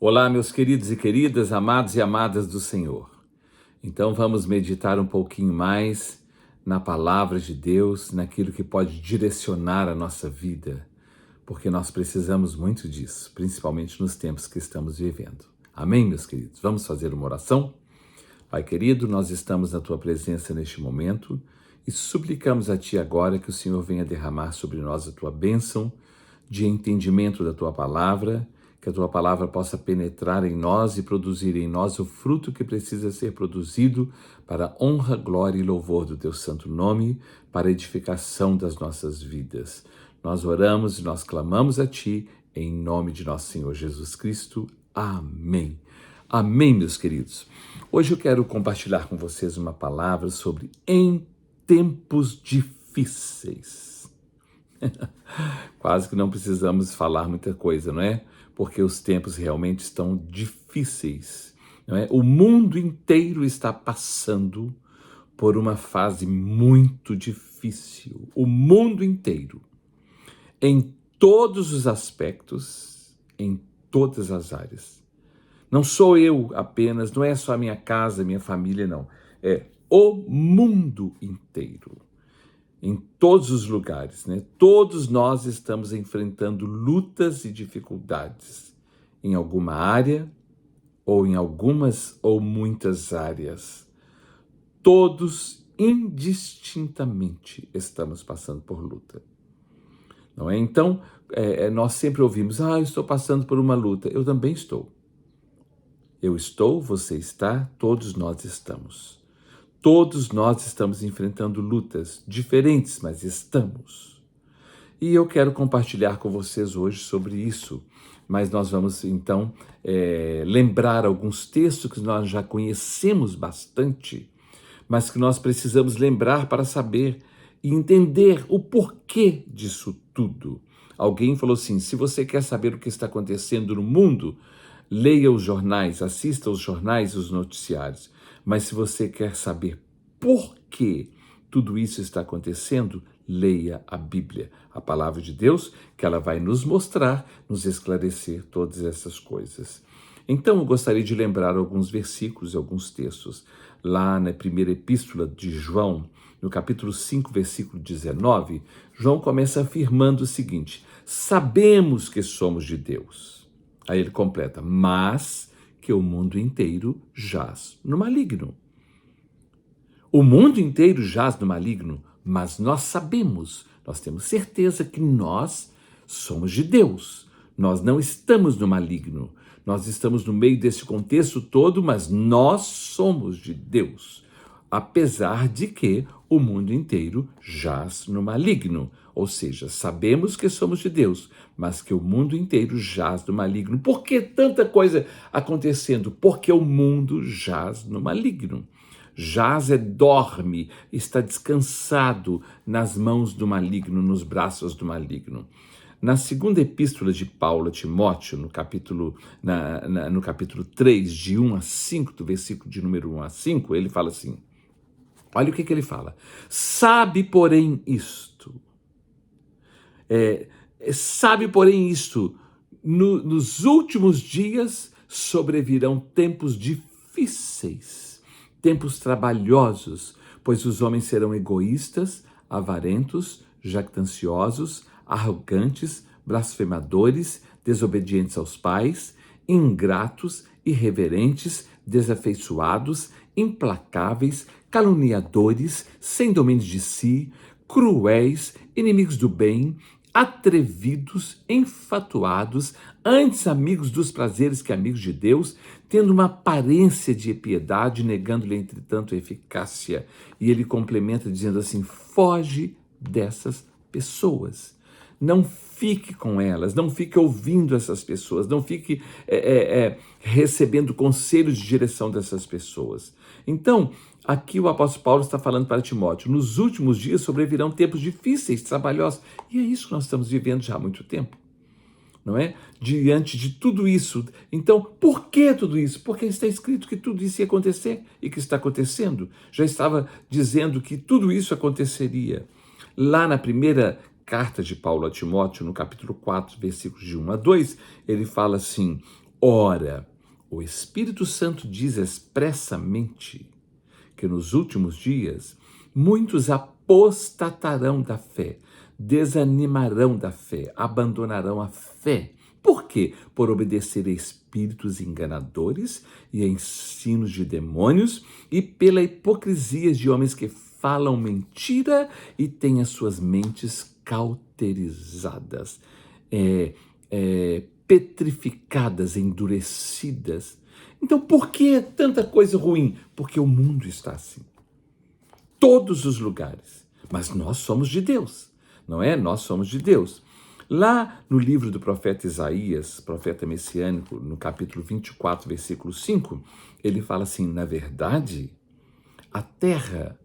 Olá, meus queridos e queridas, amados e amadas do Senhor. Então vamos meditar um pouquinho mais na palavra de Deus, naquilo que pode direcionar a nossa vida, porque nós precisamos muito disso, principalmente nos tempos que estamos vivendo. Amém, meus queridos? Vamos fazer uma oração? Pai querido, nós estamos na Tua presença neste momento e suplicamos a Ti agora que o Senhor venha derramar sobre nós a Tua bênção de entendimento da Tua palavra, que a Tua palavra possa penetrar em nós e produzir em nós o fruto que precisa ser produzido para a honra, glória e louvor do Teu santo nome, para a edificação das nossas vidas. Nós oramos e nós clamamos a Ti, em nome de nosso Senhor Jesus Cristo. Amém. Amém, meus queridos. Hoje eu quero compartilhar com vocês uma palavra sobre em tempos difíceis. Quase que não precisamos falar muita coisa, não é? Porque os tempos realmente estão difíceis, não é? O mundo inteiro está passando por uma fase muito difícil. O mundo inteiro, em todos os aspectos, em todas as áreas. Não sou eu apenas, não é só a minha casa, minha família, não. É o mundo inteiro. Em todos os lugares, né? Todos nós estamos enfrentando lutas e dificuldades em alguma área, ou em algumas ou muitas áreas. Todos indistintamente estamos passando por luta. Não é? Então, nós sempre ouvimos, eu estou passando por uma luta. Eu também estou. Eu estou, você está, todos nós estamos. Todos nós estamos enfrentando lutas diferentes, mas estamos. E eu quero compartilhar com vocês hoje sobre isso. Mas nós vamos, então, lembrar alguns textos que nós já conhecemos bastante, mas que nós precisamos lembrar para saber e entender o porquê disso tudo. Alguém falou assim, se você quer saber o que está acontecendo no mundo, leia os jornais, assista aos jornais e os noticiários. Mas se você quer saber por que tudo isso está acontecendo, leia a Bíblia, a palavra de Deus, que ela vai nos mostrar, nos esclarecer todas essas coisas. Então, eu gostaria de lembrar alguns versículos e alguns textos. Lá na primeira epístola de João, no capítulo 5, versículo 19, João começa afirmando o seguinte, sabemos que somos de Deus. Aí ele completa, mas que o mundo inteiro jaz no maligno. O mundo inteiro jaz no maligno, mas nós sabemos, nós temos certeza que nós somos de Deus. Nós não estamos no maligno. Nós estamos no meio desse contexto todo, mas nós somos de Deus. Apesar de que o mundo inteiro jaz no maligno. Ou seja, sabemos que somos de Deus, mas que o mundo inteiro jaz no maligno. Por que tanta coisa acontecendo? Porque o mundo jaz no maligno. Jaz dorme, está descansado nas mãos do maligno, nos braços do maligno. Na segunda epístola de Paulo a Timóteo, no capítulo 3, de 1 a 5, do versículo de número 1 a 5, ele fala assim, olha o que ele fala, sabe, porém, isto, nos últimos dias sobrevirão tempos difíceis, tempos trabalhosos, pois os homens serão egoístas, avarentos, jactanciosos, arrogantes, blasfemadores, desobedientes aos pais, ingratos, irreverentes, desafeiçoados, implacáveis, caluniadores, sem domínio de si, cruéis, inimigos do bem, atrevidos, enfatuados, antes amigos dos prazeres que amigos de Deus, tendo uma aparência de piedade, negando-lhe, entretanto, a eficácia. E ele complementa dizendo assim, foge dessas pessoas. Não fique com elas, não fique ouvindo essas pessoas, não fique recebendo conselhos de direção dessas pessoas. Então, aqui o apóstolo Paulo está falando para Timóteo, nos últimos dias sobrevirão tempos difíceis, trabalhosos, e é isso que nós estamos vivendo já há muito tempo, não é? Diante de tudo isso. Então, por que tudo isso? Porque está escrito que tudo isso ia acontecer e que está acontecendo. Já estava dizendo que tudo isso aconteceria. Lá na primeira carta de Paulo a Timóteo, no capítulo 4, versículos de 1 a 2, ele fala assim, Ora, o Espírito Santo diz expressamente que nos últimos dias muitos apostatarão da fé, desanimarão da fé, abandonarão a fé. Por quê? Por obedecer a espíritos enganadores e a ensinos de demônios e pela hipocrisia de homens que falam mentira e têm as suas mentes cauterizadas, petrificadas, endurecidas. Então, por que tanta coisa ruim? Porque o mundo está assim. Todos os lugares. Mas nós somos de Deus, não é? Nós somos de Deus. Lá no livro do profeta Isaías, profeta messiânico, no capítulo 24, versículo 5, ele fala assim: na verdade, a terra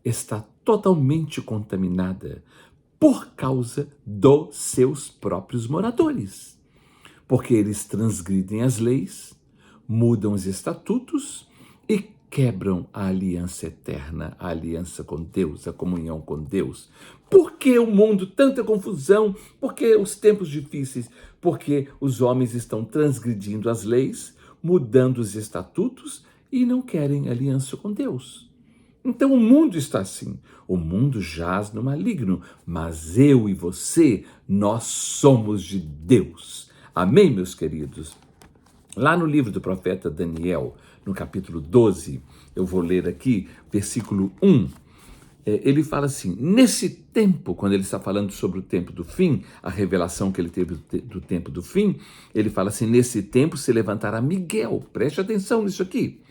está totalmente contaminada por causa dos seus próprios moradores, porque eles transgridem as leis, mudam os estatutos e quebram a aliança eterna, a aliança com Deus, a comunhão com Deus. Por que o mundo, tanta confusão? Por que os tempos difíceis? Porque os homens estão transgredindo as leis, mudando os estatutos e não querem aliança com Deus. Então o mundo está assim, o mundo jaz no maligno, mas eu e você, nós somos de Deus. Amém, meus queridos? Lá no livro do profeta Daniel, no capítulo 12, eu vou ler aqui, versículo 1, ele fala assim: nesse tempo, quando ele está falando sobre o tempo do fim, a revelação que ele teve do tempo do fim, ele fala assim: nesse tempo se levantará Miguel, preste atenção nisso aqui,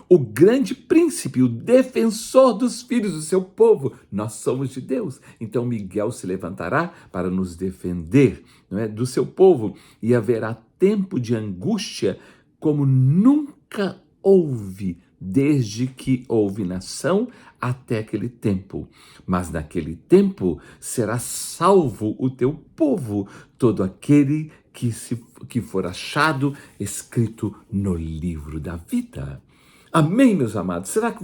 o grande príncipe, o defensor dos filhos do seu povo. Nós somos de Deus. Então Miguel se levantará para nos defender, não é, do seu povo, e haverá tempo de angústia como nunca houve, desde que houve nação até aquele tempo. Mas naquele tempo será salvo o teu povo, todo aquele que for achado escrito no livro da vida. Amém, meus amados? Será que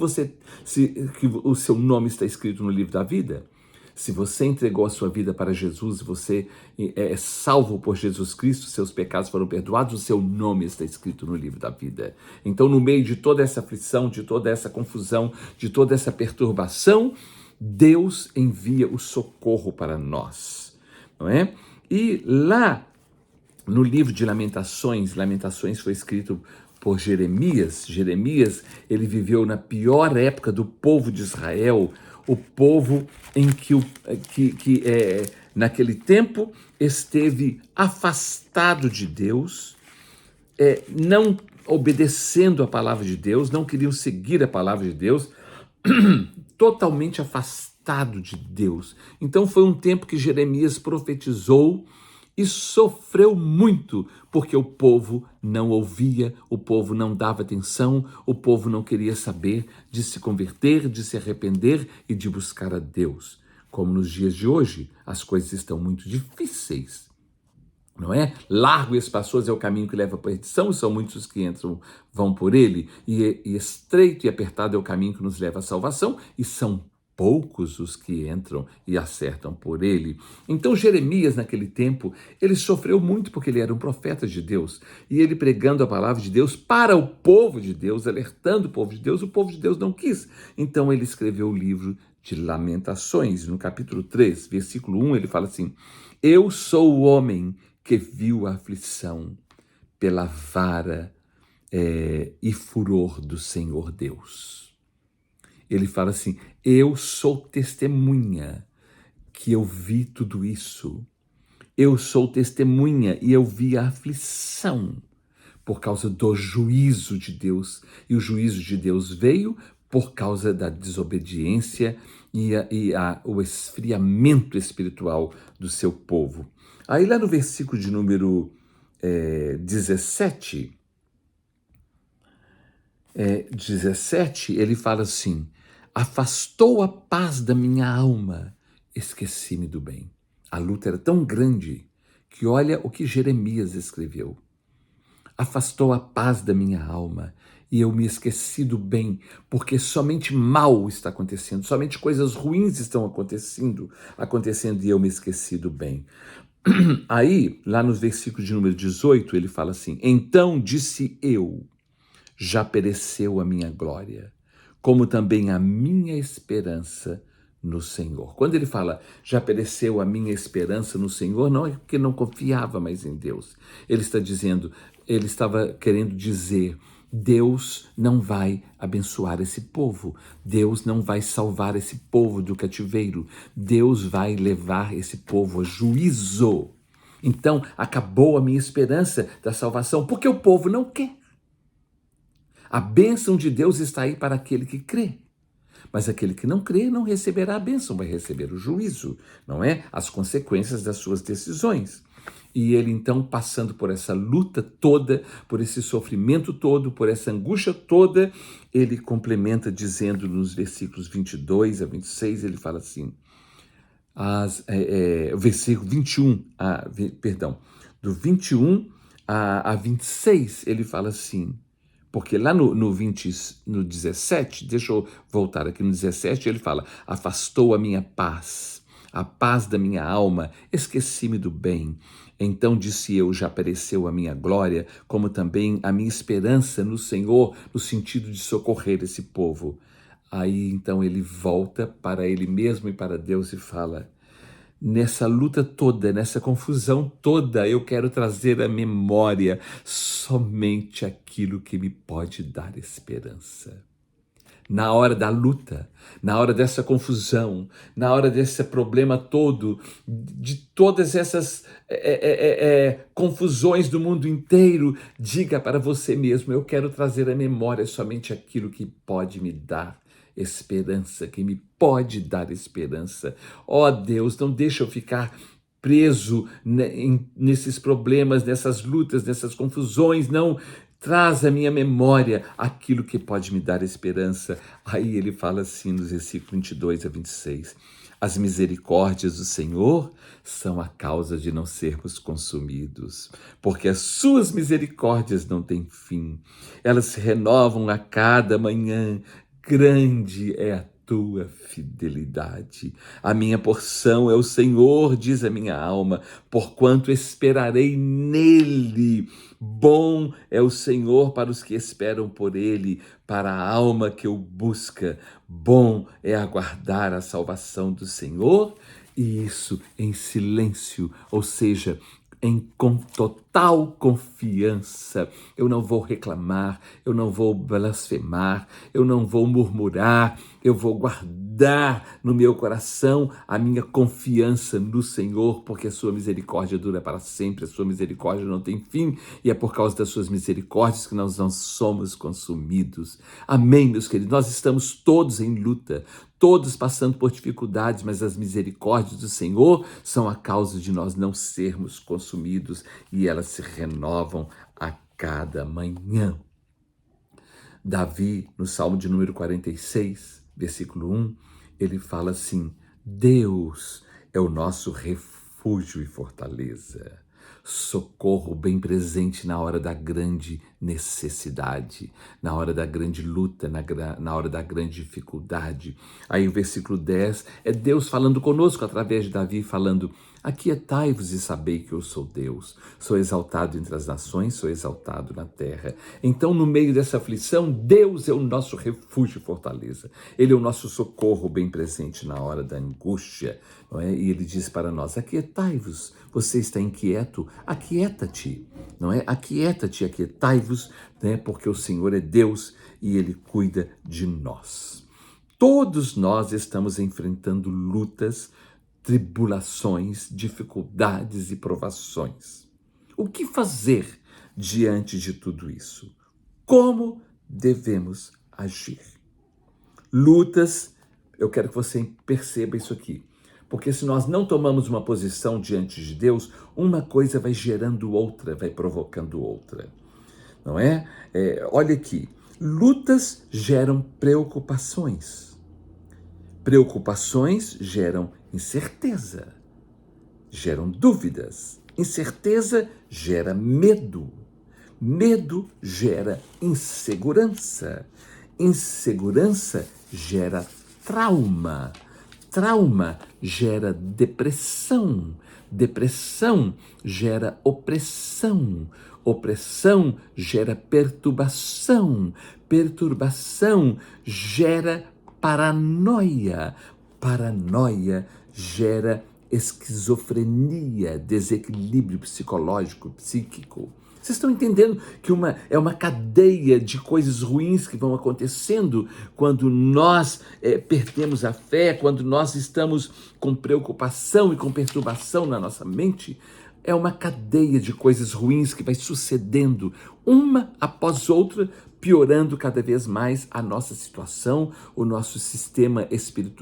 que o seu nome está escrito no livro da vida? Se você entregou a sua vida para Jesus, você é salvo por Jesus Cristo, seus pecados foram perdoados, o seu nome está escrito no livro da vida. Então, no meio de toda essa aflição, de toda essa confusão, de toda essa perturbação, Deus envia o socorro para nós, não é? E lá no livro de Lamentações foi escrito por Jeremias. Jeremias, ele viveu na pior época do povo de Israel, o povo em que naquele tempo esteve afastado de Deus, não obedecendo a palavra de Deus, não queriam seguir a palavra de Deus, totalmente afastado de Deus. Então foi um tempo que Jeremias profetizou e sofreu muito, porque o povo não ouvia, o povo não dava atenção, o povo não queria saber de se converter, de se arrepender e de buscar a Deus. Como nos dias de hoje, as coisas estão muito difíceis, não é? Largo e espaçoso é o caminho que leva à perdição, são muitos os que entram, vão por ele, e estreito e apertado é o caminho que nos leva à salvação, e são poucos os que entram e acertam por ele. Então Jeremias, naquele tempo, ele sofreu muito porque ele era um profeta de Deus, e ele pregando a palavra de Deus para o povo de Deus, alertando o povo de Deus não quis. Então ele escreveu o livro de Lamentações, no capítulo 3, versículo 1, ele fala assim: eu sou o homem que viu a aflição pela vara e furor do Senhor Deus. Ele fala assim: eu sou testemunha que eu vi tudo isso. Eu sou testemunha e eu vi a aflição por causa do juízo de Deus. E o juízo de Deus veio por causa da desobediência e o esfriamento espiritual do seu povo. Aí lá no versículo de número 17, ele fala assim: afastou a paz da minha alma, esqueci-me do bem. A luta era tão grande que olha o que Jeremias escreveu. Afastou a paz da minha alma e eu me esqueci do bem, porque somente mal está acontecendo, somente coisas ruins estão acontecendo e eu me esqueci do bem. Aí, lá no versículo de número 18, ele fala assim: então disse eu, já pereceu a minha glória, como também a minha esperança no Senhor. Quando ele fala, já pereceu a minha esperança no Senhor, não é porque não confiava mais em Deus. Ele está dizendo, ele estava querendo dizer, Deus não vai abençoar esse povo. Deus não vai salvar esse povo do cativeiro. Deus vai levar esse povo a juízo. Então, acabou a minha esperança da salvação, porque o povo não quer. A bênção de Deus está aí para aquele que crê. Mas aquele que não crê não receberá a bênção, vai receber o juízo, não é? As consequências das suas decisões. E ele então, passando por essa luta toda, por esse sofrimento todo, por essa angústia toda, ele complementa dizendo nos versículos 22 a 26, ele fala assim, versículo 21, do 21 a 26, ele fala assim, porque lá no 17, deixa eu voltar aqui no 17, ele fala, afastou a minha paz, a paz da minha alma, esqueci-me do bem. Então disse eu, já apareceu a minha glória, como também a minha esperança no Senhor, no sentido de socorrer esse povo. Aí então ele volta para ele mesmo e para Deus e fala, nessa luta toda, nessa confusão toda, eu quero trazer à memória somente aquilo que me pode dar esperança. Na hora da luta, na hora dessa confusão, na hora desse problema todo, de todas essas confusões do mundo inteiro, diga para você mesmo, eu quero trazer à memória somente aquilo que pode me dar esperança, que me pode dar esperança. Ó Deus, não deixa eu ficar preso nesses problemas, nessas lutas, nessas confusões, não. Traz à minha memória aquilo que pode me dar esperança. Aí ele fala assim nos versículos 22 a 26. As misericórdias do Senhor são a causa de não sermos consumidos, porque as suas misericórdias não têm fim. Elas se renovam a cada manhã. Grande é a tua fidelidade. A minha porção é o Senhor, diz a minha alma, porquanto esperarei nele. Bom é o Senhor para os que esperam por ele, para a alma que o busca. Bom é aguardar a salvação do Senhor, e isso em silêncio, ou seja, com total confiança. Eu não vou reclamar, eu não vou blasfemar, eu não vou murmurar, eu vou guardar no meu coração a minha confiança no Senhor, porque a sua misericórdia dura para sempre, a sua misericórdia não tem fim, e é por causa das suas misericórdias que nós não somos consumidos. Amém, meus queridos? Nós estamos todos em luta, todos passando por dificuldades, mas as misericórdias do Senhor são a causa de nós não sermos consumidos e elas se renovam a cada manhã. Davi, no Salmo de número 46, versículo 1, ele fala assim, Deus é o nosso refúgio e fortaleza, socorro bem presente na hora da grande necessidade, na hora da grande luta, na hora da grande dificuldade. Aí o versículo 10 é Deus falando conosco através de Davi, falando, aquietai-vos e sabei que eu sou Deus, sou exaltado entre as nações, sou exaltado na terra. Então, no meio dessa aflição, Deus é o nosso refúgio e fortaleza. Ele é o nosso socorro bem presente na hora da angústia, não é? E ele diz para nós, aquietai-vos, você está inquieto, aquieta-te, não é? Aquieta-te, aquietai-vos, né? Porque o Senhor é Deus e Ele cuida de nós. Todos nós estamos enfrentando lutas, tribulações, dificuldades e provações. O que fazer diante de tudo isso? Como devemos agir? Lutas, eu quero que você perceba isso aqui, porque se nós não tomamos uma posição diante de Deus, uma coisa vai gerando outra, vai provocando outra, não é? Olha aqui, lutas geram preocupações. Preocupações geram incerteza, geram dúvidas. Incerteza gera medo. Medo gera insegurança. Insegurança gera trauma. Trauma gera depressão. Depressão gera opressão. Opressão gera perturbação. Perturbação gera paranoia. Paranoia gera esquizofrenia, desequilíbrio psicológico, psíquico. Vocês estão entendendo que é uma cadeia de coisas ruins que vão acontecendo quando nós perdemos a fé, quando nós estamos com preocupação e com perturbação na nossa mente? É uma cadeia de coisas ruins que vai sucedendo, uma após outra, piorando cada vez mais a nossa situação, o nosso sistema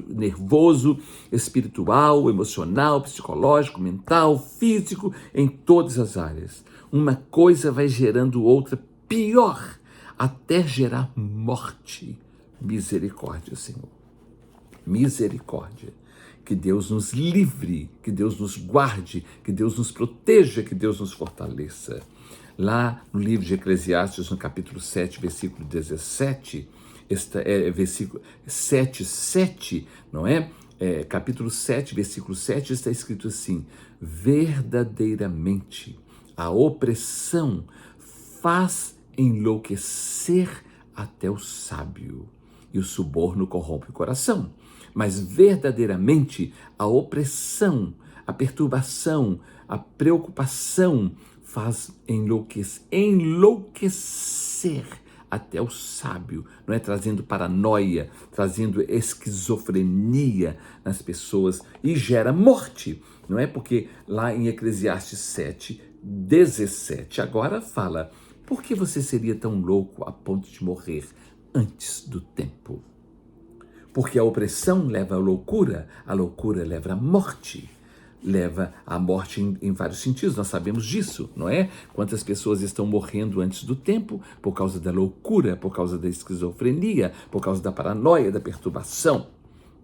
nervoso, espiritual, emocional, psicológico, mental, físico, em todas as áreas. Uma coisa vai gerando outra pior, até gerar morte. Misericórdia, Senhor. Misericórdia. Que Deus nos livre, que Deus nos guarde, que Deus nos proteja, que Deus nos fortaleça. Lá no livro de Eclesiastes, no capítulo 7, versículo 17, versículo 7, não é? Capítulo 7, versículo 7, está escrito assim: verdadeiramente a opressão faz enlouquecer até o sábio, e o suborno corrompe o coração. Mas verdadeiramente a opressão, a perturbação, a preocupação faz enlouquecer até o sábio, não é? Trazendo paranoia, trazendo esquizofrenia nas pessoas e gera morte, não é? Porque lá em Eclesiastes 7, 17, agora fala: por que você seria tão louco a ponto de morrer antes do tempo? Porque a opressão leva à loucura, a loucura leva à morte. Leva à morte em vários sentidos, nós sabemos disso, não é? Quantas pessoas estão morrendo antes do tempo por causa da loucura, por causa da esquizofrenia, por causa da paranoia, da perturbação,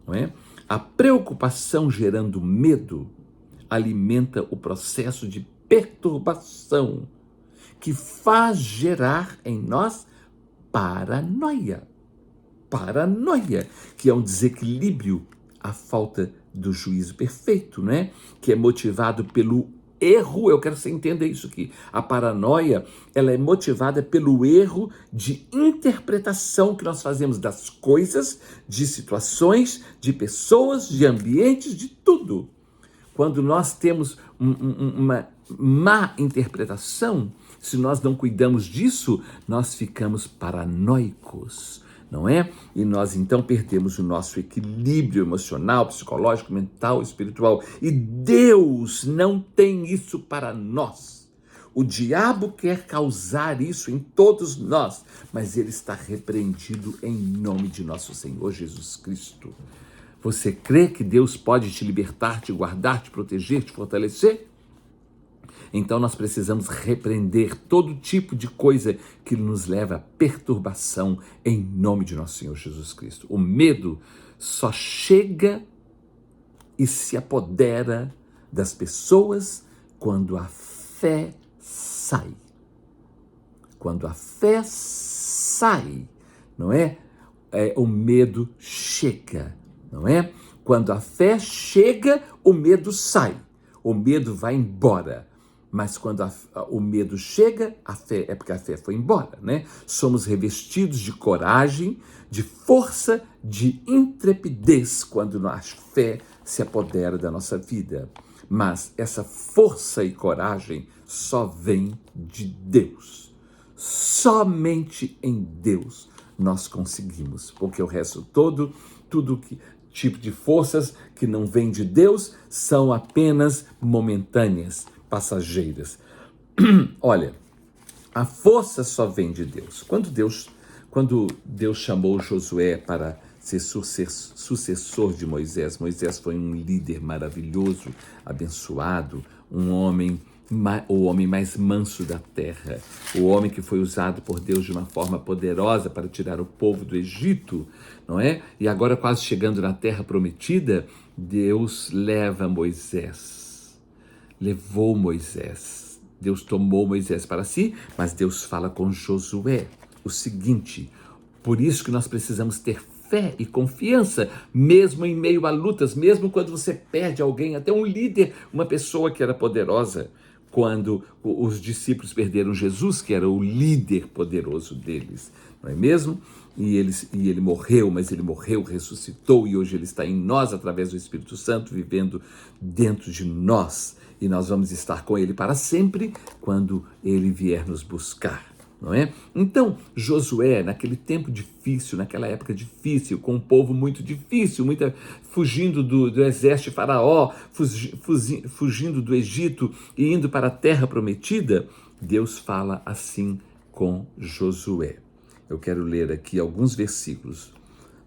não é? A preocupação gerando medo alimenta o processo de perturbação, que faz gerar em nós paranoia. Paranoia, que é um desequilíbrio, a falta do juízo perfeito, né? Que é motivado pelo erro. Eu quero que você entenda isso aqui. A paranoia, ela é motivada pelo erro de interpretação que nós fazemos das coisas, de situações, de pessoas, de ambientes, de tudo. Quando nós temos uma má interpretação, se nós não cuidamos disso, nós ficamos paranoicos, não é? E nós então perdemos o nosso equilíbrio emocional, psicológico, mental, espiritual. E Deus não tem isso para nós. O diabo quer causar isso em todos nós, mas ele está repreendido em nome de nosso Senhor Jesus Cristo. Você crê que Deus pode te libertar, te guardar, te proteger, te fortalecer? Então nós precisamos repreender todo tipo de coisa que nos leva à perturbação em nome de nosso Senhor Jesus Cristo. O medo só chega e se apodera das pessoas quando a fé sai. Quando a fé sai, não é? O medo chega, não é? Quando a fé chega, o medo sai. O medo vai embora. Mas quando o medo chega, a fé é porque a fé foi embora, né? Somos revestidos de coragem, de força, de intrepidez quando a fé se apodera da nossa vida. Mas essa força e coragem só vem de Deus. Somente em Deus nós conseguimos, porque o resto todo, tipo de forças que não vêm de Deus são apenas momentâneas, passageiras. Olha, a força só vem de Deus. Quando Deus chamou Josué para ser sucessor de Moisés, Moisés foi um líder maravilhoso, abençoado, o homem mais manso da terra, o homem que foi usado por Deus de uma forma poderosa para tirar o povo do Egito, não é? E agora, quase chegando na terra prometida, Deus levou Moisés. Deus tomou Moisés para si, mas Deus fala com Josué o seguinte: por isso que nós precisamos ter fé e confiança, mesmo em meio a lutas, mesmo quando você perde alguém, até um líder, uma pessoa que era poderosa. Quando os discípulos perderam Jesus, que era o líder poderoso deles, não é mesmo? E ele morreu, mas ele morreu, ressuscitou, e hoje ele está em nós através do Espírito Santo, vivendo dentro de nós. E nós vamos estar com ele para sempre quando ele vier nos buscar. Não é? Então, Josué, naquele tempo difícil, naquela época difícil, com um povo muito difícil, fugindo do exército de Faraó, fugindo do Egito e indo para a terra prometida, Deus fala assim com Josué. Eu quero ler aqui alguns versículos.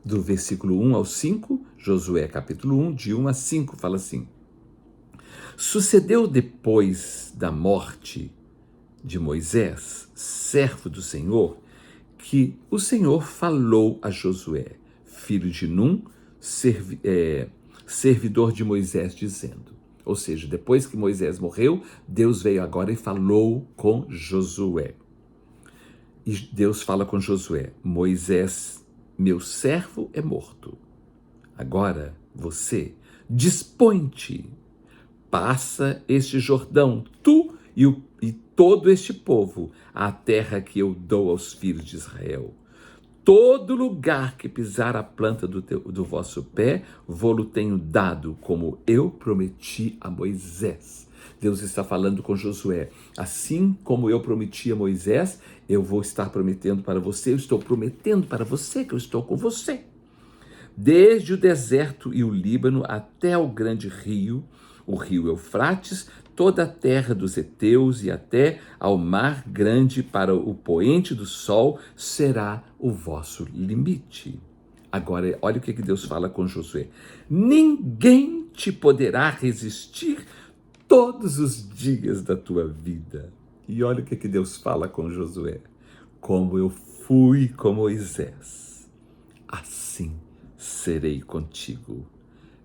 Do versículo 1 ao 5, Josué capítulo 1, de 1 a 5, fala assim: Sucedeu depois da morte de Moisés, servo do Senhor, que o Senhor falou a Josué, filho de Num, servidor de Moisés, dizendo. Ou seja, depois que Moisés morreu, Deus veio agora e falou com Josué. E Deus fala com Josué: Moisés, meu servo, é morto. Agora você, dispõe-te, passa este Jordão, tu e todo este povo, à terra que eu dou aos filhos de Israel. Todo lugar que pisar a planta do vosso pé, vou-lo tenho dado, como eu prometi a Moisés. Deus está falando com Josué. Assim como eu prometi a Moisés, eu vou estar prometendo para você, eu estou prometendo para você que eu estou com você. Desde o deserto e o Líbano até o grande rio, o rio Eufrates, toda a terra dos heteus e até ao mar grande para o poente do sol será o vosso limite. Agora, olha o que Deus fala com Josué. Ninguém te poderá resistir todos os dias da tua vida. E olha o que Deus fala com Josué. Como eu fui com Moisés, assim serei contigo.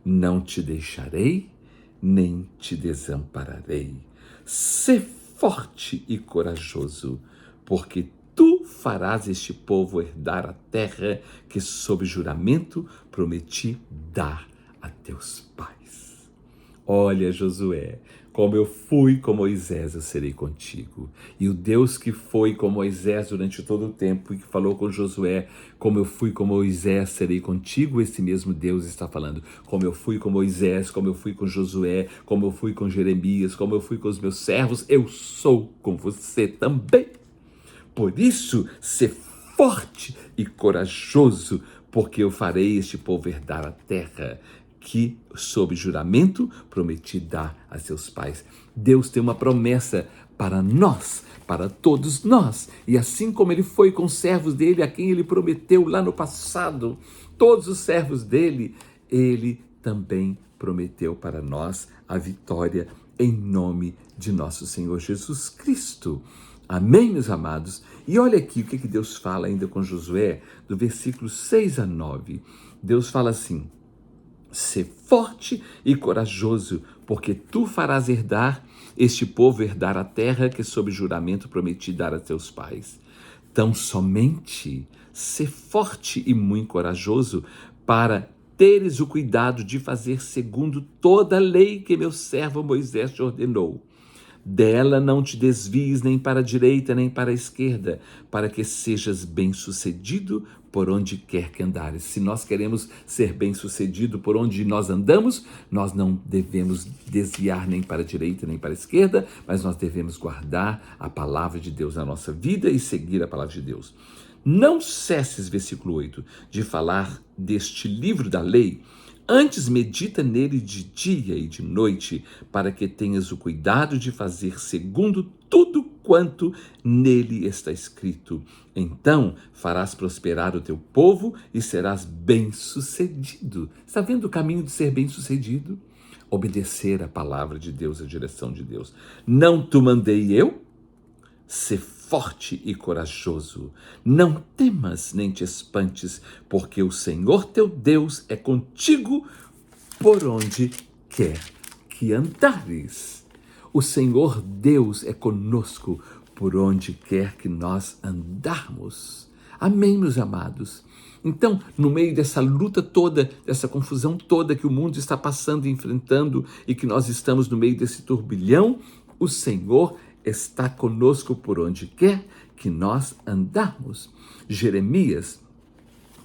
Não te deixarei, nem te desampararei. Sê forte e corajoso, porque tu farás este povo herdar a terra que, sob juramento, prometi dar a teus pais. Olha, Josué, como eu fui com Moisés, eu serei contigo. E o Deus que foi com Moisés durante todo o tempo e que falou com Josué, como eu fui com Moisés, serei contigo, esse mesmo Deus está falando. Como eu fui com Moisés, como eu fui com Josué, como eu fui com Jeremias, como eu fui com os meus servos, eu sou com você também. Por isso, ser forte e corajoso, porque eu farei este povo herdar a terra que, sob juramento, prometi dar a seus pais. Deus tem uma promessa para nós, para todos nós. E assim como ele foi com os servos dele, a quem ele prometeu lá no passado, todos os servos dele, ele também prometeu para nós a vitória em nome de nosso Senhor Jesus Cristo. Amém, meus amados? E olha aqui o que Deus fala ainda com Josué, do versículo 6 a 9. Deus fala assim: Sê forte e corajoso, porque tu farás este povo herdar a terra que sob juramento prometi dar a teus pais. Tão somente sê forte e muito corajoso para teres o cuidado de fazer segundo toda a lei que meu servo Moisés te ordenou. Dela não te desvies nem para a direita nem para a esquerda, para que sejas bem-sucedido por onde quer que andares. Se nós queremos ser bem-sucedido por onde nós andamos, nós não devemos desviar nem para a direita nem para a esquerda, mas nós devemos guardar a palavra de Deus na nossa vida e seguir a palavra de Deus. Não cesses, versículo 8, de falar deste livro da lei. Antes medita nele de dia e de noite, para que tenhas o cuidado de fazer segundo tudo quanto nele está escrito. Então farás prosperar o teu povo e serás bem-sucedido. Está vendo o caminho de ser bem-sucedido? Obedecer a palavra de Deus, a direção de Deus. Não te mandei eu? Sê forte e corajoso. Não temas nem te espantes, porque o Senhor teu Deus é contigo por onde quer que andares. O Senhor Deus é conosco por onde quer que nós andarmos. Amém, meus amados? Então, no meio dessa luta toda, dessa confusão toda que o mundo está passando e enfrentando e que nós estamos no meio desse turbilhão, o Senhor está conosco por onde quer que nós andarmos. Jeremias,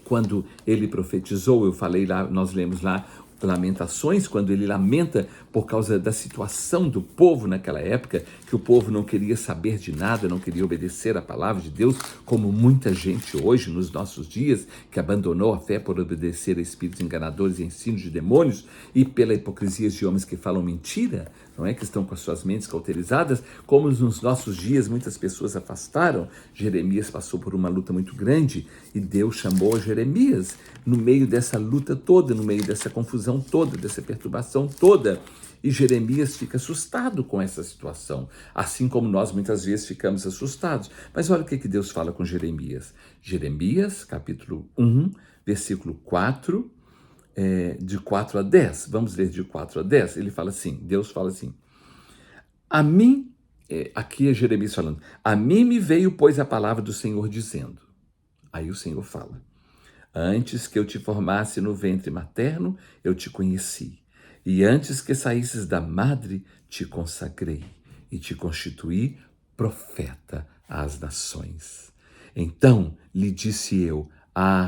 quando ele profetizou, eu falei lá, nós lemos lá Lamentações, quando ele lamenta por causa da situação do povo naquela época, que o povo não queria saber de nada, não queria obedecer a palavra de Deus, como muita gente hoje, nos nossos dias, que abandonou a fé por obedecer a espíritos enganadores e ensinos de demônios e pela hipocrisia de homens que falam mentira, não é? Que estão com as suas mentes cauterizadas, como nos nossos dias muitas pessoas afastaram. Jeremias passou por uma luta muito grande e Deus chamou Jeremias no meio dessa luta toda, no meio dessa confusão toda, dessa perturbação toda. E Jeremias fica assustado com essa situação, assim como nós muitas vezes ficamos assustados. Mas olha o que Deus fala com Jeremias. Jeremias, capítulo 1, versículo 4, de 4 a 10. Vamos ler de 4 a 10. Ele fala assim, Deus fala assim, a mim, aqui é Jeremias falando, a mim me veio, pois, a palavra do Senhor dizendo. Aí o Senhor fala, antes que eu te formasse no ventre materno, eu te conheci. E antes que saísses da madre, te consagrei e te constituí profeta às nações. Então lhe disse eu,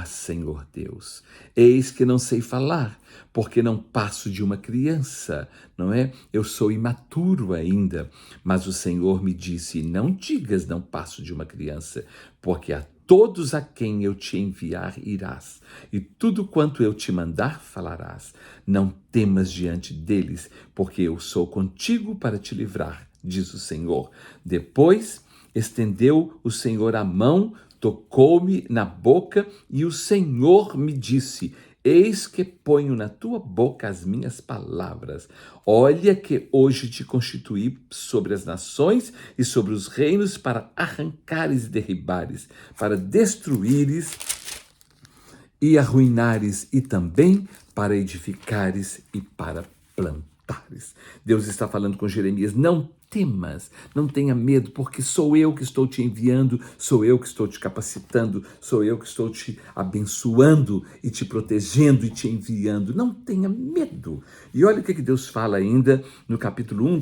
Senhor Deus, eis que não sei falar, porque não passo de uma criança, não é? Eu sou imaturo ainda. Mas o Senhor me disse, não digas não passo de uma criança, porque a todos a quem eu te enviar irás, e tudo quanto eu te mandar falarás. Não temas diante deles, porque eu sou contigo para te livrar, diz o Senhor. Depois estendeu o Senhor a mão, tocou-me na boca, e o Senhor me disse, eis que ponho na tua boca as minhas palavras. Olha que hoje te constituí sobre as nações e sobre os reinos para arrancares e derribares, para destruíres e arruinares, e também para edificares e para plantares. Deus está falando com Jeremias, não temas, não tenha medo, porque sou eu que estou te enviando, sou eu que estou te capacitando, sou eu que estou te abençoando e te protegendo e te enviando. Não tenha medo. E olha o que Deus fala ainda no capítulo 1,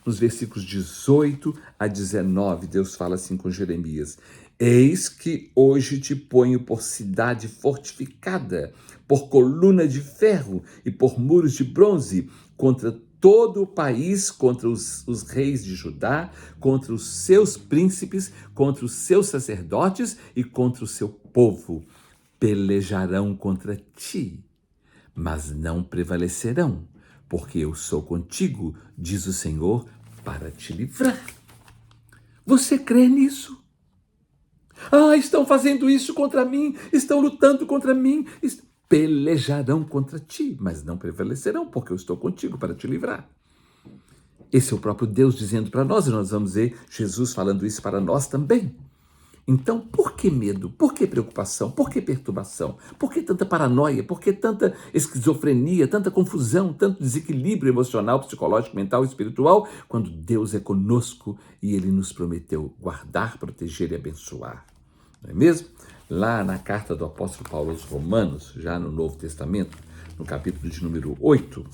nos versículos 18 a 19. Deus fala assim com Jeremias, eis que hoje te ponho por cidade fortificada, por coluna de ferro e por muros de bronze, contra todo o país, contra os reis de Judá, contra os seus príncipes, contra os seus sacerdotes e contra o seu povo. Pelejarão contra ti, mas não prevalecerão, porque eu sou contigo, diz o Senhor, para te livrar. Você crê nisso? Estão fazendo isso contra mim, estão lutando contra mim, pelejarão contra ti, mas não prevalecerão, porque eu estou contigo para te livrar. Esse é o próprio Deus dizendo para nós, e nós vamos ver Jesus falando isso para nós também. Então, por que medo? Por que preocupação? Por que perturbação? Por que tanta paranoia? Por que tanta esquizofrenia, tanta confusão, tanto desequilíbrio emocional, psicológico, mental e espiritual, quando Deus é conosco e Ele nos prometeu guardar, proteger e abençoar? Não é mesmo? Lá na carta do apóstolo Paulo aos Romanos, já no Novo Testamento, no capítulo de número 8,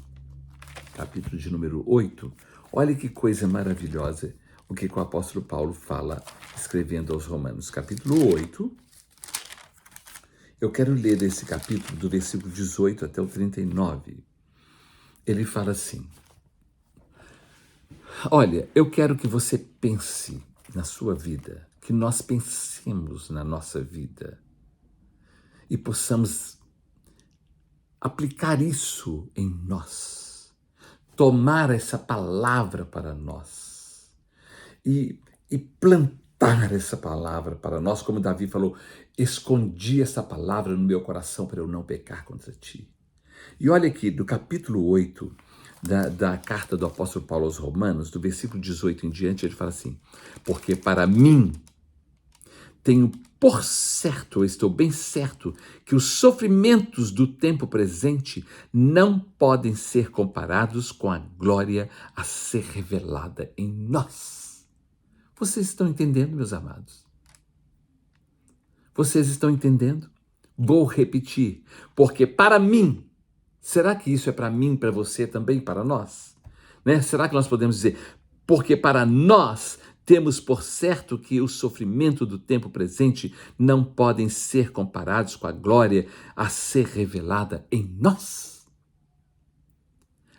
olha que coisa maravilhosa o que o apóstolo Paulo fala escrevendo aos Romanos. Capítulo 8, eu quero ler esse capítulo do versículo 18 até o 39. Ele fala assim, olha, eu quero que você pense na sua vida, que nós pensemos na nossa vida e possamos aplicar isso em nós, tomar essa palavra para nós e plantar essa palavra para nós, como Davi falou, escondi essa palavra no meu coração para eu não pecar contra ti. E olha aqui, do capítulo 8 da carta do apóstolo Paulo aos Romanos, do versículo 18 em diante, ele fala assim, porque para mim tenho por certo, eu estou bem certo, que os sofrimentos do tempo presente não podem ser comparados com a glória a ser revelada em nós. Vocês estão entendendo, meus amados? Vocês estão entendendo? Vou repetir, porque para mim, será que isso é para mim, para você também, para nós? Né? Será que nós podemos dizer, porque para nós temos por certo que o sofrimento do tempo presente não podem ser comparados com a glória a ser revelada em nós?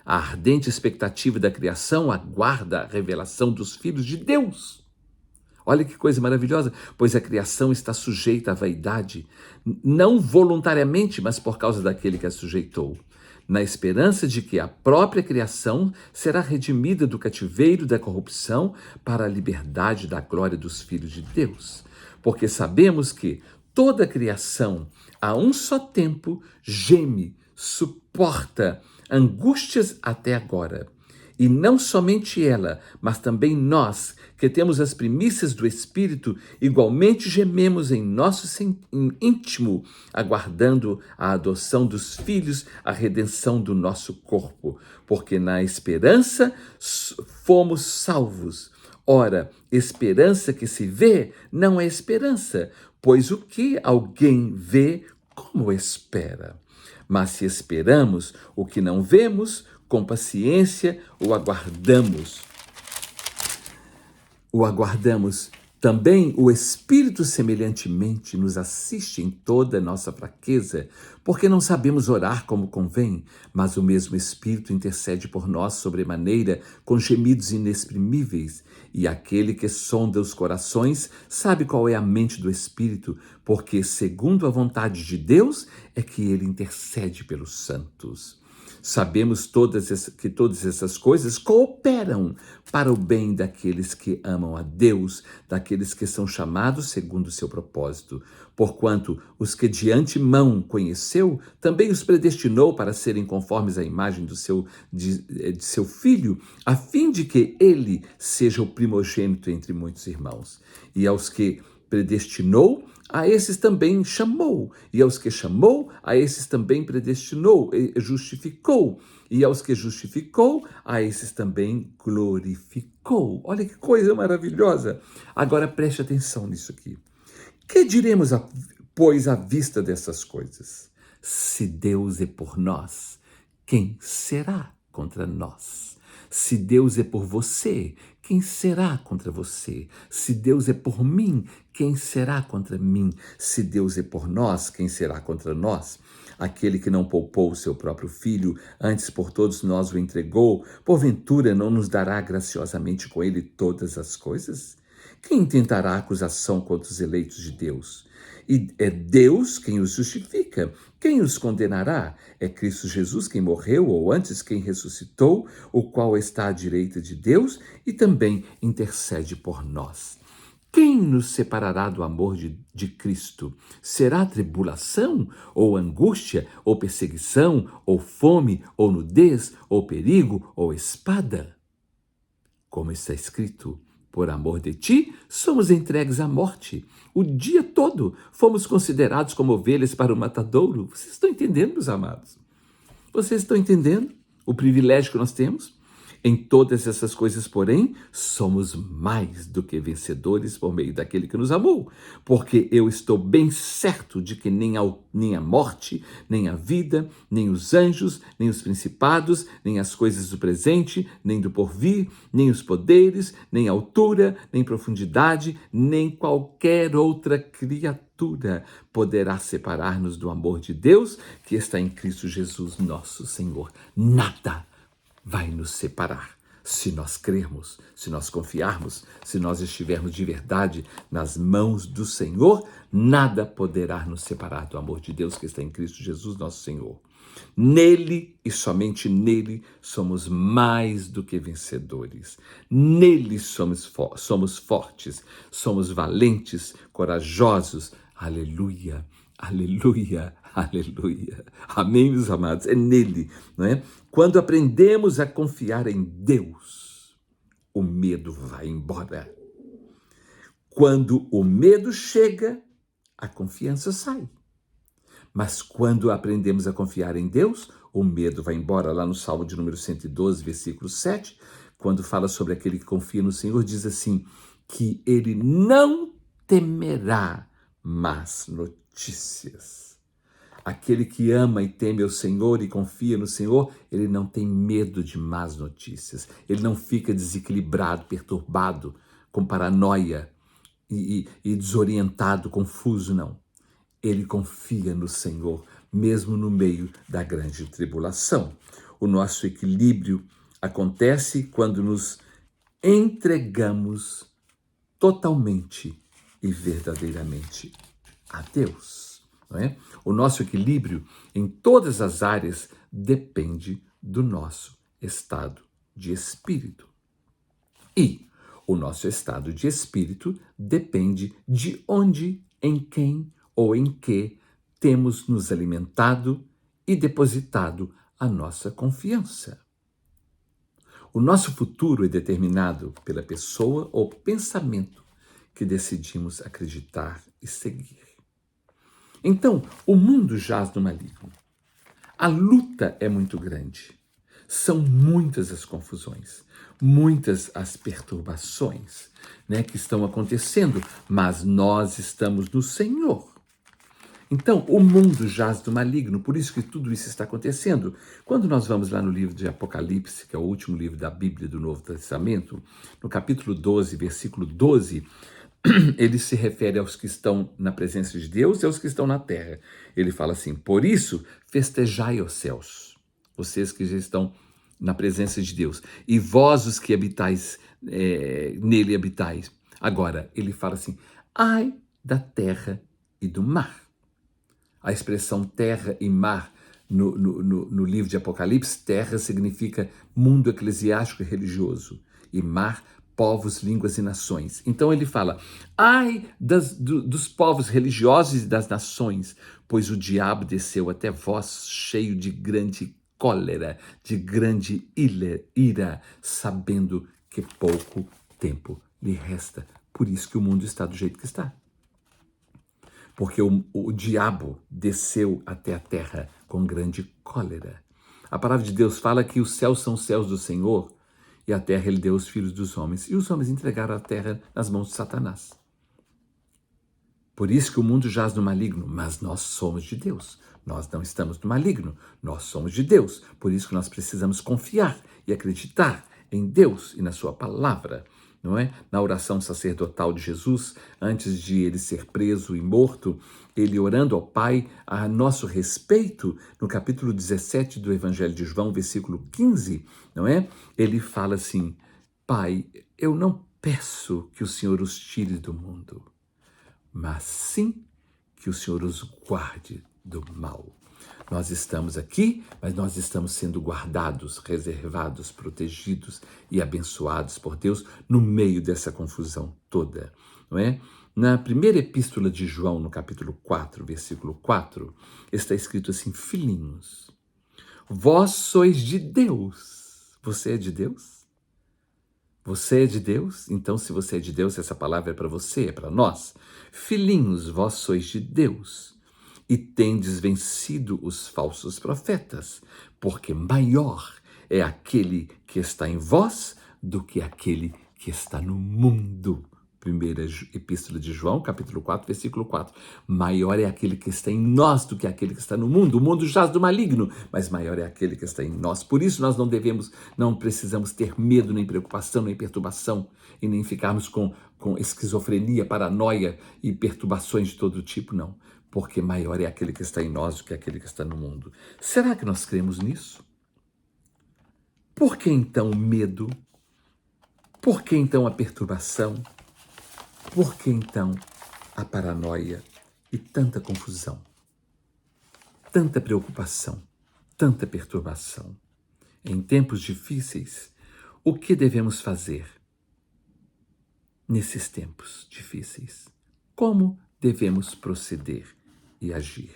A ardente expectativa da criação aguarda a revelação dos filhos de Deus. Olha que coisa maravilhosa, pois a criação está sujeita à vaidade, não voluntariamente, mas por causa daquele que a sujeitou, na esperança de que a própria criação será redimida do cativeiro da corrupção para a liberdade da glória dos filhos de Deus. Porque sabemos que toda a criação, a um só tempo, geme, suporta angústias até agora. E não somente ela, mas também nós, que temos as primícias do Espírito, igualmente gememos em nosso íntimo, aguardando a adoção dos filhos, a redenção do nosso corpo. Porque na esperança fomos salvos. Ora, esperança que se vê não é esperança, pois o que alguém vê, como espera? Mas se esperamos o que não vemos, com paciência o aguardamos. Também o Espírito semelhantemente nos assiste em toda a nossa fraqueza, porque não sabemos orar como convém, mas o mesmo Espírito intercede por nós sobremaneira com gemidos inexprimíveis. E aquele que sonda os corações sabe qual é a mente do Espírito, porque segundo a vontade de Deus é que ele intercede pelos santos. Sabemos que todas essas coisas cooperam para o bem daqueles que amam a Deus, daqueles que são chamados segundo o seu propósito. Porquanto os que de antemão conheceu, também os predestinou para serem conformes à imagem de seu Filho, a fim de que ele seja o primogênito entre muitos irmãos. E aos que predestinou, a esses também chamou, e aos que chamou, a esses também predestinou, e justificou, e aos que justificou, a esses também glorificou. Olha que coisa maravilhosa! Agora preste atenção nisso aqui. Que diremos, pois, à vista dessas coisas? Se Deus é por nós, quem será contra nós? Se Deus é por você, quem será contra você? Se Deus é por mim, quem será contra mim? Se Deus é por nós, quem será contra nós? Aquele que não poupou o seu próprio filho, antes por todos nós o entregou, porventura não nos dará graciosamente com ele todas as coisas? Quem tentará acusação contra os eleitos de Deus? E é Deus quem os justifica. Quem os condenará? É Cristo Jesus quem morreu, ou antes quem ressuscitou, o qual está à direita de Deus e também intercede por nós. Quem nos separará do amor de Cristo? Será tribulação, ou angústia, ou perseguição, ou fome, ou nudez, ou perigo, ou espada? Como está escrito, por amor de ti, somos entregues à morte. O dia todo fomos considerados como ovelhas para o matadouro. Vocês estão entendendo, meus amados? Vocês estão entendendo o privilégio que nós temos? Em todas essas coisas, porém, somos mais do que vencedores por meio daquele que nos amou. Porque eu estou bem certo de que nem a morte, nem a vida, nem os anjos, nem os principados, nem as coisas do presente, nem do porvir, nem os poderes, nem altura, nem profundidade, nem qualquer outra criatura poderá separar-nos do amor de Deus que está em Cristo Jesus, nosso Senhor. Nada vai nos separar, se nós crermos, se nós confiarmos, se nós estivermos de verdade nas mãos do Senhor, nada poderá nos separar do amor de Deus que está em Cristo Jesus, nosso Senhor. Nele e somente nele somos mais do que vencedores. Nele somos fortes, somos valentes, corajosos. Aleluia, aleluia, aleluia. Amém, meus amados? É nele, não é? Quando aprendemos a confiar em Deus, o medo vai embora. Quando o medo chega, a confiança sai. Mas quando aprendemos a confiar em Deus, o medo vai embora. Lá no Salmo de número 112, versículo 7, quando fala sobre aquele que confia no Senhor, diz assim, que ele não temerá más notícias. Aquele que ama e teme ao Senhor e confia no Senhor, ele não tem medo de más notícias. Ele não fica desequilibrado, perturbado, com paranoia e desorientado, confuso, não. Ele confia no Senhor, mesmo no meio da grande tribulação. O nosso equilíbrio acontece quando nos entregamos totalmente e verdadeiramente a Deus. Não é? O nosso equilíbrio em todas as áreas depende do nosso estado de espírito. E o nosso estado de espírito depende de onde, em quem ou em que temos nos alimentado e depositado a nossa confiança. O nosso futuro é determinado pela pessoa ou pensamento que decidimos acreditar e seguir. Então, o mundo jaz no maligno. A luta é muito grande. São muitas as confusões, muitas as perturbações, que estão acontecendo, mas nós estamos no Senhor. Então, o mundo jaz do maligno, por isso que tudo isso está acontecendo. Quando nós vamos lá no livro de Apocalipse, que é o último livro da Bíblia do Novo Testamento, no capítulo 12, versículo 12, ele se refere aos que estão na presença de Deus e aos que estão na terra. Ele fala assim: por isso, festejai os céus, vocês que já estão na presença de Deus, e vós os que habitais, nele habitais. Agora, ele fala assim: ai da terra e do mar. A expressão terra e mar no livro de Apocalipse, terra significa mundo eclesiástico e religioso, e mar, povos, línguas e nações. Então ele fala: ai dos povos religiosos e das nações, pois o diabo desceu até vós cheio de grande cólera, de grande ira, sabendo que pouco tempo lhe resta. Por isso que o mundo está do jeito que está. Porque o diabo desceu até a terra com grande cólera. A palavra de Deus fala que os céus são os céus do Senhor e a terra ele deu aos filhos dos homens. E os homens entregaram a terra nas mãos de Satanás. Por isso que o mundo jaz no maligno, mas nós somos de Deus. Nós não estamos no maligno, nós somos de Deus. Por isso que nós precisamos confiar e acreditar em Deus e na sua palavra. Não é? Na oração sacerdotal de Jesus, antes de ele ser preso e morto, ele orando ao Pai a nosso respeito, no capítulo 17 do Evangelho de João, versículo 15, não é? Ele fala assim: Pai, eu não peço que o Senhor os tire do mundo, mas sim que o Senhor os guarde do mal. Nós estamos aqui, mas nós estamos sendo guardados, reservados, protegidos e abençoados por Deus no meio dessa confusão toda, não é? Na primeira epístola de João, no capítulo 4, versículo 4, está escrito assim: filhinhos, vós sois de Deus. Você é de Deus? Você é de Deus? Então, se você é de Deus, essa palavra é para você, é para nós. Filhinhos, vós sois de Deus e tendes vencido os falsos profetas, porque maior é aquele que está em vós do que aquele que está no mundo. Primeira epístola de João, capítulo 4, versículo 4. Maior é aquele que está em nós do que aquele que está no mundo. O mundo jaz do maligno, mas maior é aquele que está em nós. Por isso nós não precisamos ter medo, nem preocupação, nem perturbação, e nem ficarmos com esquizofrenia, paranoia e perturbações de todo tipo, não. Porque maior é aquele que está em nós do que aquele que está no mundo. Será que nós cremos nisso? Por que então o medo? Por que então a perturbação? Por que então a paranoia e tanta confusão? Tanta preocupação, tanta perturbação? Em tempos difíceis, o que devemos fazer nesses tempos difíceis? Como devemos proceder e agir?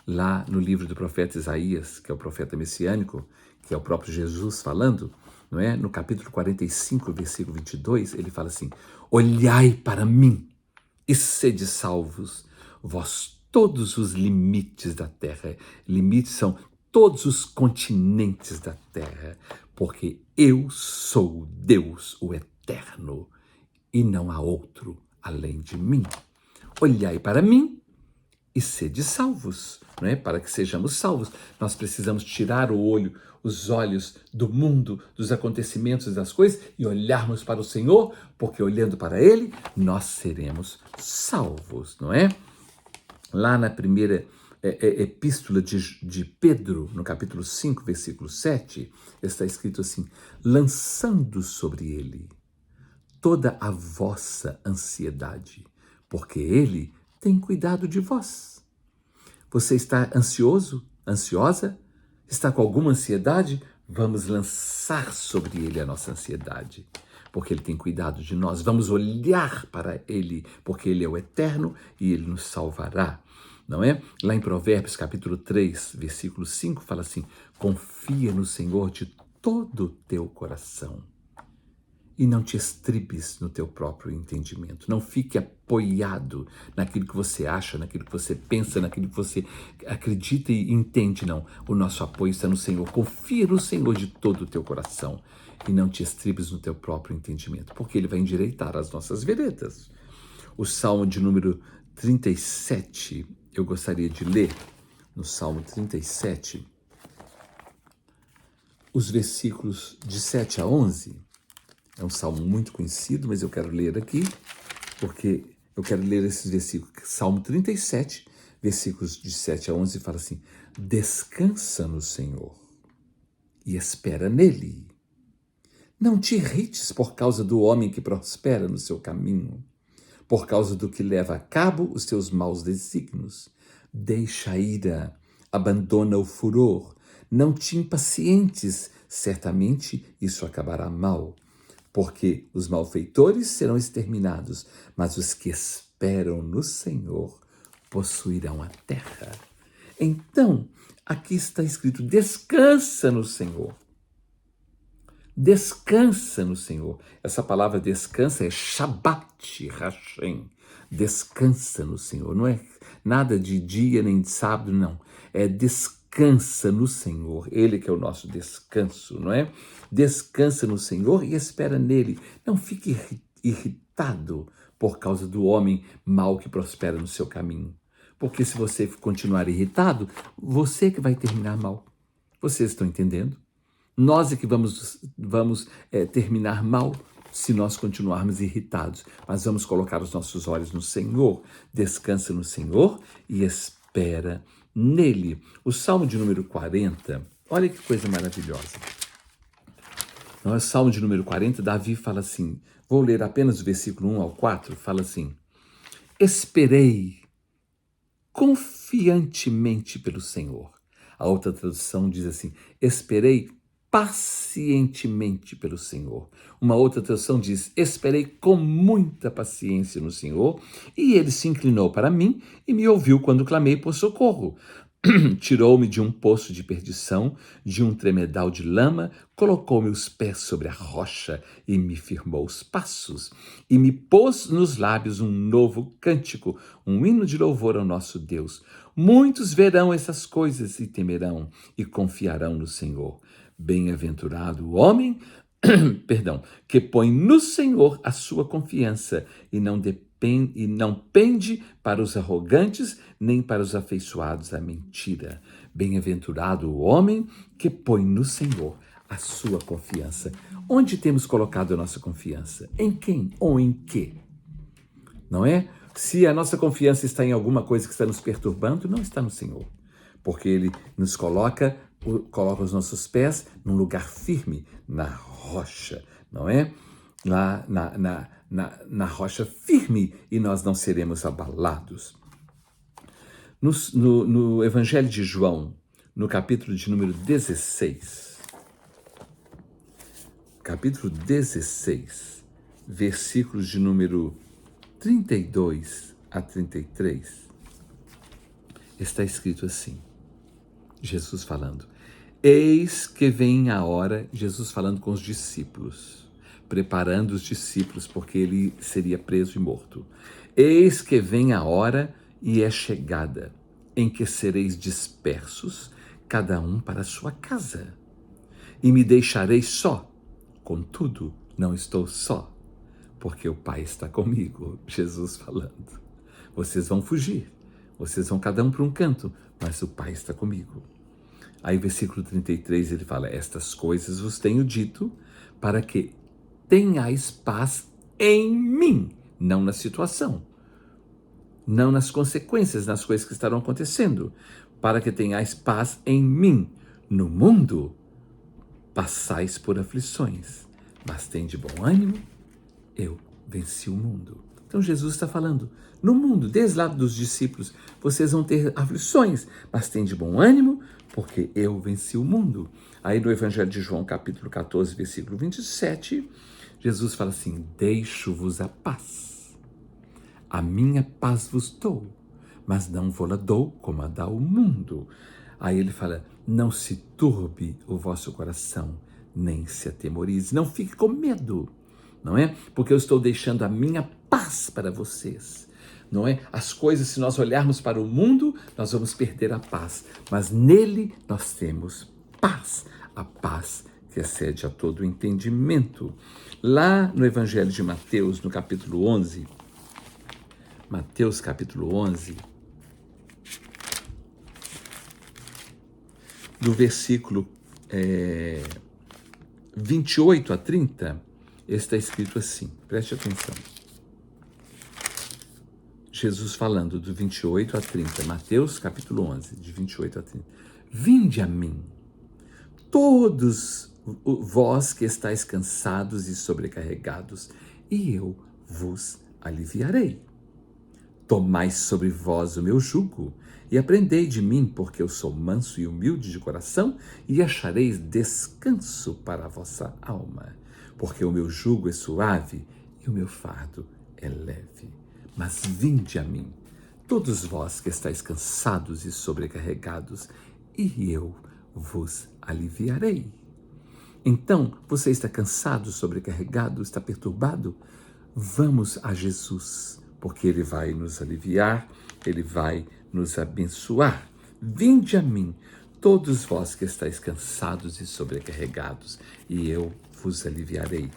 Lá no livro do profeta Isaías, que é o profeta messiânico, que é o próprio Jesus falando, não é? No capítulo 45, versículo 22, ele fala assim: olhai para mim e sede salvos, vós todos os limites da terra. Limites são todos os continentes da terra, porque eu sou Deus, o eterno, e não há outro além de mim. olhai para mim e sede salvos, não é? Para que sejamos salvos, nós precisamos tirar os olhos do mundo, dos acontecimentos, das coisas e olharmos para o Senhor, porque olhando para Ele, nós seremos salvos, não é? Lá na primeira epístola de Pedro, no capítulo 5, versículo 7, está escrito assim: lançando sobre Ele toda a vossa ansiedade, porque Ele tem cuidado de vós. Você está ansioso, ansiosa? Está com alguma ansiedade? Vamos lançar sobre Ele a nossa ansiedade, porque Ele tem cuidado de nós. Vamos olhar para Ele, porque Ele é o eterno e Ele nos salvará. Não é? Lá em Provérbios, capítulo 3, versículo 5, fala assim: confia no Senhor de todo o teu coração e não te estribes no teu próprio entendimento. Não fique apoiado naquilo que você acha, naquilo que você pensa, naquilo que você acredita e entende. Não, o nosso apoio está no Senhor. Confia no Senhor de todo o teu coração e não te estribes no teu próprio entendimento, porque Ele vai endireitar as nossas veredas. O Salmo de número 37, eu gostaria de ler, no Salmo 37, os versículos de 7 a 11. É um salmo muito conhecido, mas eu quero ler aqui, porque eu quero ler esses versículos. Salmo 37, versículos de 7 a 11, fala assim: descansa no Senhor e espera nele. Não te irrites por causa do homem que prospera no seu caminho, por causa do que leva a cabo os seus maus desígnios. Deixa a ira, abandona o furor, não te impacientes, certamente isso acabará mal. Porque os malfeitores serão exterminados, mas os que esperam no Senhor possuirão a terra. Então, aqui está escrito: descansa no Senhor. Descansa no Senhor. Essa palavra descansa é Shabbat Hashem. Descansa no Senhor. Não é nada de dia nem de sábado, não. É descansa no Senhor. Ele que é o nosso descanso, não é? Descansa no Senhor e espera nele. Não fique irritado por causa do homem mau que prospera no seu caminho. Porque se você continuar irritado, você que vai terminar mal. Vocês estão entendendo? Nós é que vamos terminar mal se nós continuarmos irritados. Mas vamos colocar os nossos olhos no Senhor. Descansa no Senhor e espera nele. O Salmo de número 40, olha que coisa maravilhosa. No Salmo de número 40, Davi fala assim, vou ler apenas o versículo 1 ao 4, fala assim: esperei confiantemente pelo Senhor. A outra tradução diz assim: esperei pacientemente pelo Senhor. Uma outra tradução diz: esperei com muita paciência no Senhor, e ele se inclinou para mim e me ouviu quando clamei por socorro. Tirou-me de um poço de perdição, de um tremedal de lama, colocou meus pés sobre a rocha e me firmou os passos, e me pôs nos lábios um novo cântico, um hino de louvor ao nosso Deus. Muitos verão essas coisas e temerão e confiarão no Senhor. Bem-aventurado o homem, que põe no Senhor a sua confiança e não pende para os arrogantes, nem para os afeiçoados à mentira. Bem-aventurado o homem que põe no Senhor a sua confiança. Onde temos colocado a nossa confiança? Em quem ou em quê? Não é? Se a nossa confiança está em alguma coisa que está nos perturbando, não está no Senhor. Porque Ele nos coloca os nossos pés num lugar firme, na rocha, não é? Lá na rocha firme, e nós não seremos abalados. No Evangelho de João, no capítulo de número 16, versículos de número 32 a 33, está escrito assim, Jesus falando: eis que vem a hora, Jesus falando com os discípulos, preparando os discípulos, porque ele seria preso e morto. Eis que vem a hora e é chegada, em que sereis dispersos, cada um para a sua casa. E me deixareis só. Contudo, não estou só, porque o Pai está comigo, Jesus falando. Vocês vão fugir, vocês vão cada um para um canto, mas o Pai está comigo. Aí, versículo 33, ele fala: estas coisas vos tenho dito para que tenhais paz em mim, não na situação, não nas consequências, nas coisas que estarão acontecendo, para que tenhais paz em mim. No mundo passais por aflições, mas tende bom ânimo, eu venci o mundo. Então Jesus está falando, no mundo, desde lá dos discípulos, vocês vão ter aflições, mas tende bom ânimo, porque eu venci o mundo. Aí no Evangelho de João, capítulo 14, versículo 27, Jesus fala assim: deixo-vos a paz. A minha paz vos dou, mas não vou-la dou como a dá o mundo. Aí ele fala: não se turbe o vosso coração, nem se atemorize, não fique com medo, não é? Porque eu estou deixando a minha paz para vocês, não é? As coisas, se nós olharmos para o mundo, nós vamos perder a paz, mas nele nós temos paz, a paz que excede a todo o entendimento. Lá no Evangelho de Mateus, no capítulo 11, Mateus capítulo 11, do versículo 28 a 30, está escrito assim, preste atenção. Jesus falando do 28 a 30, Mateus capítulo 11, de 28 a 30. Vinde a mim, todos vós que estáis cansados e sobrecarregados, e eu vos aliviarei. Tomai sobre vós o meu jugo e aprendei de mim, porque eu sou manso e humilde de coração, e achareis descanso para a vossa alma. Porque o meu jugo é suave e o meu fardo é leve. Mas vinde a mim, todos vós que estáis cansados e sobrecarregados, e eu vos aliviarei. Então, você está cansado, sobrecarregado, está perturbado? Vamos a Jesus, porque Ele vai nos aliviar, Ele vai nos abençoar. Vinde a mim, todos vós que estáis cansados e sobrecarregados, e eu vos aliviarei.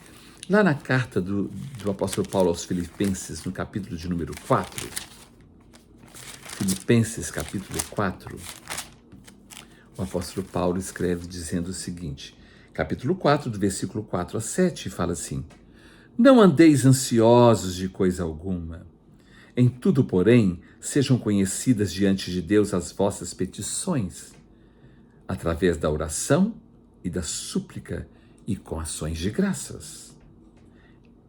Lá na carta do apóstolo Paulo aos Filipenses, no capítulo de número 4, Filipenses capítulo 4, o apóstolo Paulo escreve dizendo o seguinte, capítulo 4, do versículo 4 a 7, fala assim: não andeis ansiosos de coisa alguma. Em tudo, porém, sejam conhecidas diante de Deus as vossas petições, através da oração e da súplica e com ações de graças.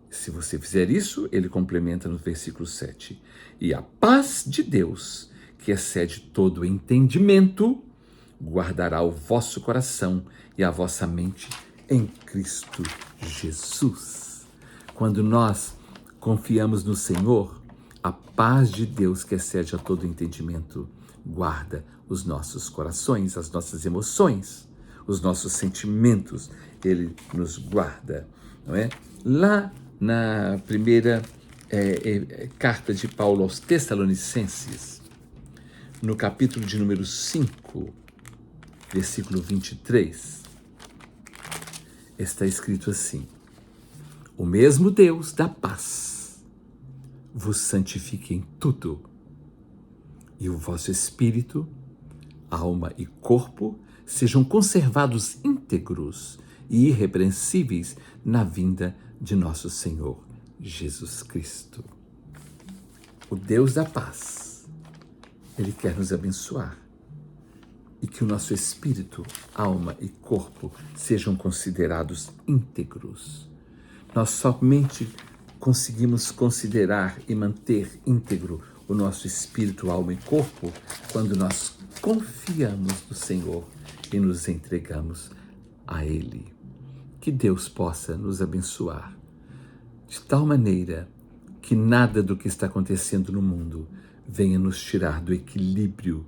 Se você fizer isso, ele complementa no versículo 7. E a paz de Deus, que excede todo o entendimento, guardará o vosso coração e a vossa mente em Cristo Jesus. Quando nós confiamos no Senhor, a paz de Deus, que excede a todo entendimento, guarda os nossos corações, as nossas emoções, os nossos sentimentos. Ele nos guarda, não é? Lá na primeira carta de Paulo aos Tessalonicenses, no capítulo de número 5, versículo 23, está escrito assim: o mesmo Deus da paz vos santifique em tudo, e o vosso espírito, alma e corpo sejam conservados íntegros e irrepreensíveis na vinda de nosso Senhor Jesus Cristo. O Deus da paz, Ele quer nos abençoar e que o nosso espírito, alma e corpo sejam considerados íntegros. Nós somente conseguimos considerar e manter íntegro o nosso espírito, alma e corpo quando nós confiamos no Senhor e nos entregamos a Ele. Que Deus possa nos abençoar de tal maneira que nada do que está acontecendo no mundo venha nos tirar do equilíbrio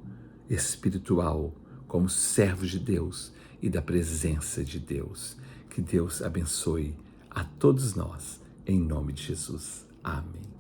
espiritual como servos de Deus e da presença de Deus. Que Deus abençoe a todos nós, em nome de Jesus. Amém.